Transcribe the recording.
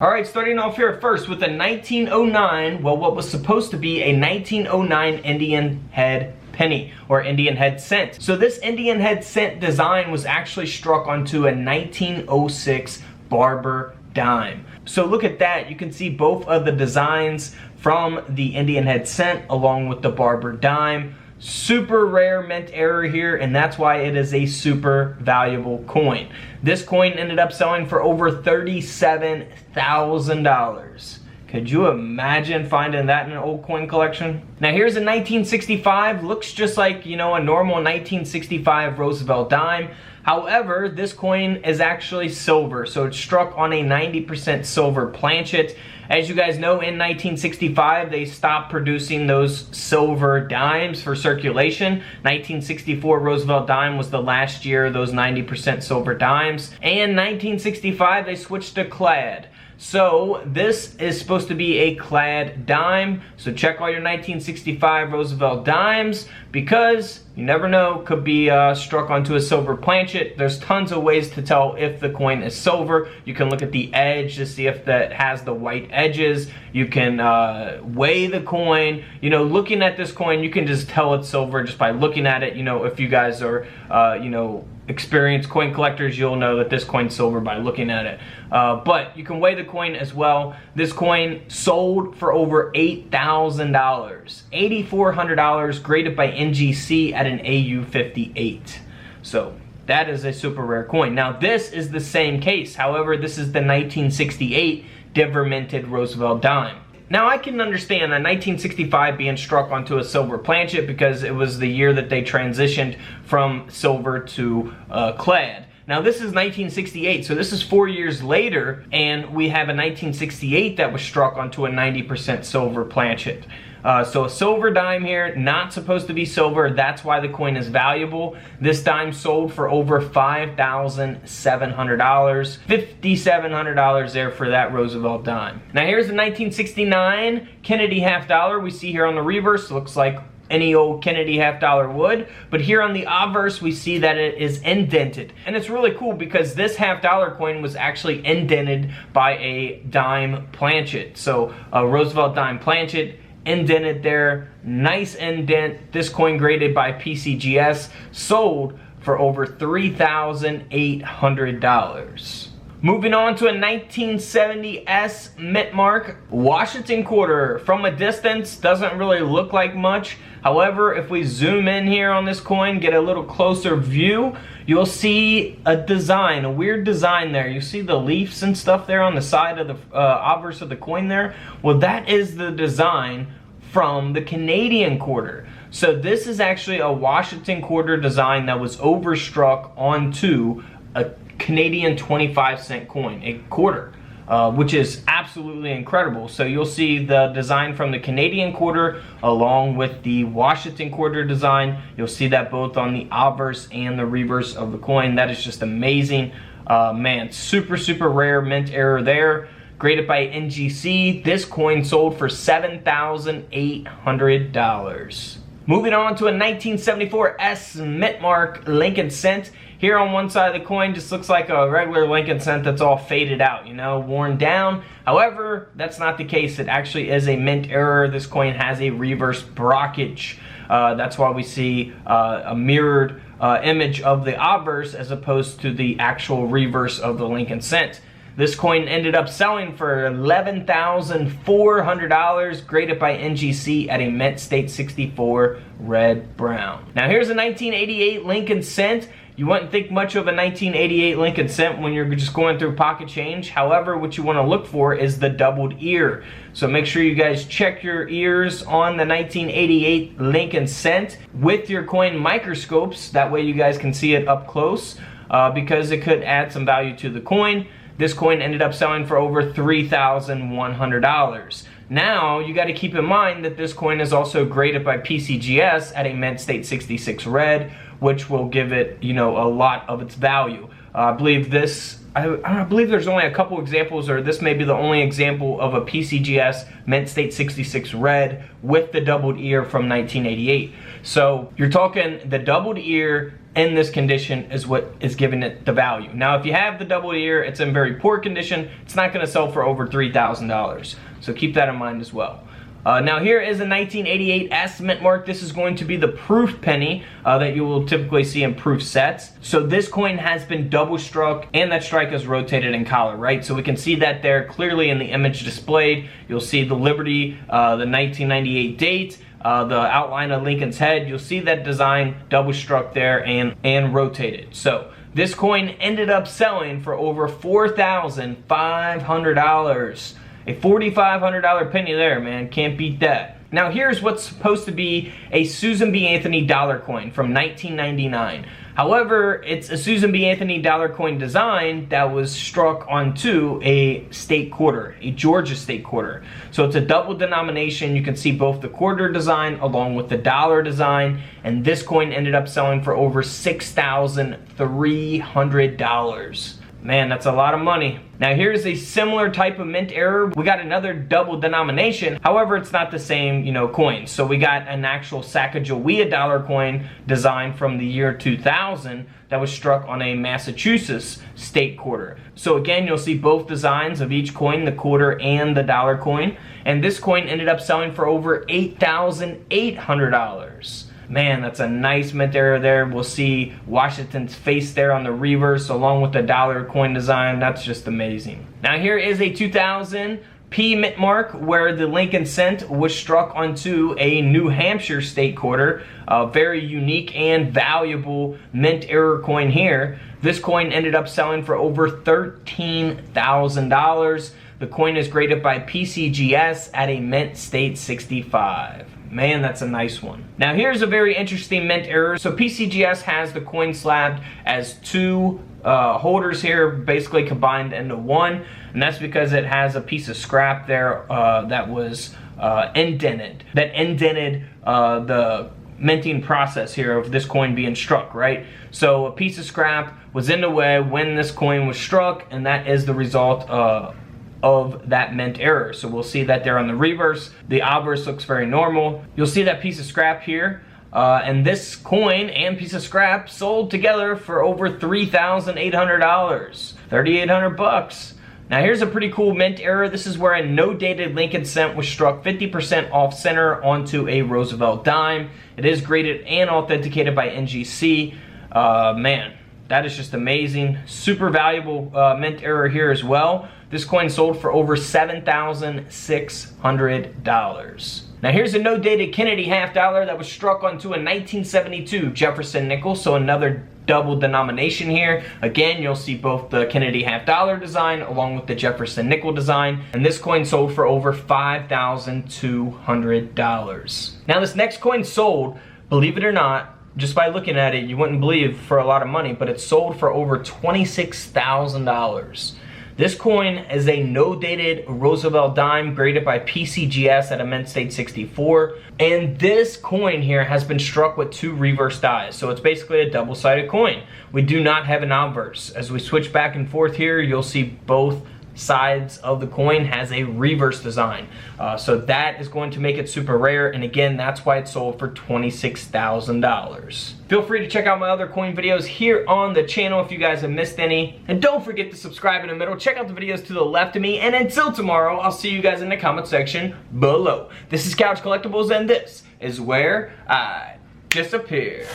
All right, starting off here first with a 1909, well, what was supposed to be a 1909 Indian head penny or Indian head cent. So this Indian head cent design was actually struck onto a 1906 barber dime. So look at that. You can see both of the designs from the Indian head cent along with the barber dime. Super rare mint error here, and that's why it is a super valuable coin. This coin ended up selling for over $37,000. Could you imagine finding that in an old coin collection? Now here's a 1965, looks just like, you know, a normal 1965 Roosevelt dime. However, this coin is actually silver, so it's struck on a 90% silver planchet. As you guys know, in 1965, they stopped producing those silver dimes for circulation. 1964 Roosevelt dime was the last year of those 90% silver dimes. And 1965, they switched to clad. So this is supposed to be a clad dime. So check all your 1965 Roosevelt dimes, because you never know, could be struck onto a silver planchet. There's tons of ways to tell if the coin is silver. You can look at the edge to see if that has the white edges. You can weigh the coin. You know, looking at this coin, you can just tell it's silver just by looking at it. You know, if you guys are, you know, experienced coin collectors, you'll know that this coin's silver by looking at it. But you can weigh the coin as well. This coin sold for over $8,000, $8,400, graded by NGC at an AU58. So that is a super rare coin. Now this is the same case. However, this is the 1968 Denver minted Roosevelt dime. Now I can understand a 1965 being struck onto a silver planchet because it was the year that they transitioned from silver to clad. Now this is 1968, so this is 4 years later, and we have a 1968 that was struck onto a 90% silver planchet. So a silver dime here, not supposed to be silver. That's why the coin is valuable. This dime sold for over $5,700. $5,700 there for that Roosevelt dime. Now here's the 1969 Kennedy half dollar. We see here on the reverse, looks like any old Kennedy half dollar would, but here on the obverse we see that it is indented, and it's really cool because this half dollar coin was actually indented by a dime planchet. So a Roosevelt dime planchet indented there, nice indent. This coin graded by PCGS, sold for over $3,800. Moving on to a 1970S mint mark, Washington quarter. From a distance, doesn't really look like much. However, if we zoom in here on this coin, get a little closer view, you'll see a design, a weird design there. You see the leaves and stuff there on the side of the obverse of the coin there? Well, that is the design from the Canadian quarter. So this is actually a Washington quarter design that was overstruck onto a Canadian 25-cent coin, a quarter, which is absolutely incredible. So you'll see the design from the Canadian quarter along with the Washington quarter design. You'll see that both on the obverse and the reverse of the coin. That is just amazing. Man, super rare mint error there. Graded by NGC. This coin sold for $7,800. Moving on to a 1974 S mint mark Lincoln cent. Here on one side of the coin just looks like a regular Lincoln cent that's all faded out, you know, worn down. However, that's not the case. It actually is a mint error. This coin has a reverse brockage. That's why we see a mirrored image of the obverse as opposed to the actual reverse of the Lincoln cent. This coin ended up selling for $11,400, graded by NGC at a mint state 64 red brown. Now here's a 1988 Lincoln cent. You wouldn't think much of a 1988 Lincoln cent when you're just going through pocket change. However, what you want to look for is the doubled ear. So make sure you guys check your ears on the 1988 Lincoln cent with your coin microscopes. That way you guys can see it up close because it could add some value to the coin. This coin ended up selling for over $3,100. Now, you got to keep in mind that this coin is also graded by PCGS at a mint state 66 red, which will give it, you know, a lot of its value. I believe this I believe there's only a couple examples, or this may be the only example of a PCGS Mint State 66 red with the doubled ear from 1988. So you're talking the doubled ear in this condition is what is giving it the value. Now, if you have the doubled ear, it's in very poor condition, it's not gonna sell for over $3,000. So keep that in mind as well. Now here is a 1988 S mint mark. This is going to be the proof penny that you will typically see in proof sets. So this coin has been double struck and that strike is rotated in collar, right? So we can see that there clearly in the image displayed. You'll see the Liberty, the 1998 date, the outline of Lincoln's head. You'll see that design double struck there and rotated. So this coin ended up selling for over $4,500. A $4,500 penny there, man. Can't beat that. Now here's what's supposed to be a Susan B. Anthony dollar coin from 1999. However, it's a Susan B. Anthony dollar coin design that was struck onto a state quarter, a Georgia state quarter. So it's a double denomination. You can see both the quarter design along with the dollar design. And this coin ended up selling for over $6,300. Man, that's a lot of money. Now here's a similar type of mint error. We got another double denomination. However, it's not the same, coin. So we got an actual Sacagawea dollar coin designed from the year 2000 that was struck on a Massachusetts state quarter. So again, you'll see both designs of each coin, the quarter and the dollar coin. And this coin ended up selling for over $8,800. Man, that's a nice mint error there. We'll see Washington's face there on the reverse along with the dollar coin design. That's just amazing. Now here is a 2000 P mint mark where the Lincoln cent was struck onto a New Hampshire state quarter. A very unique and valuable mint error coin here. This coin ended up selling for over $13,000. The coin is graded by PCGS at a Mint State 65. Man, that's a nice one. Now here's a very interesting mint error. So PCGS has the coin slabbed as two holders here, basically combined into one, and that's because it has a piece of scrap there that was indented. That indented the minting process here of this coin being struck, right? So a piece of scrap was in the way when this coin was struck, and that is the result of that mint error. So we'll see that there on the reverse. The obverse looks very normal. You'll see that piece of scrap here. And this coin and piece of scrap sold together for over $3,800. 3,800 bucks. Now here's a pretty cool mint error. This is where a no-dated Lincoln cent was struck 50% off center onto a Roosevelt dime. It is graded and authenticated by NGC. Man, that is just amazing. Super valuable mint error here as well. This coin sold for over $7,600. Now here's a no-dated Kennedy half dollar that was struck onto a 1972 Jefferson nickel, so another double denomination here. Again, you'll see both the Kennedy half dollar design along with the Jefferson nickel design, and this coin sold for over $5,200. Now this next coin sold, believe it or not, just by looking at it, you wouldn't believe for a lot of money, but it sold for over $26,000. This coin is a no-dated Roosevelt dime graded by PCGS at a Mint State 64. And this coin here has been struck with two reverse dies. So it's basically a double-sided coin. We do not have an obverse. As we switch back and forth here, you'll see both sides of the coin has a reverse design. So that is going to make it super rare, and again, that's why it sold for $26,000. Feel free to check out my other coin videos here on the channel if you guys have missed any, and don't forget to subscribe in the middle. Check out the videos to the left of me, and until tomorrow, I'll see you guys in the comment section below. This is Couch Collectibles, and this is where I disappear.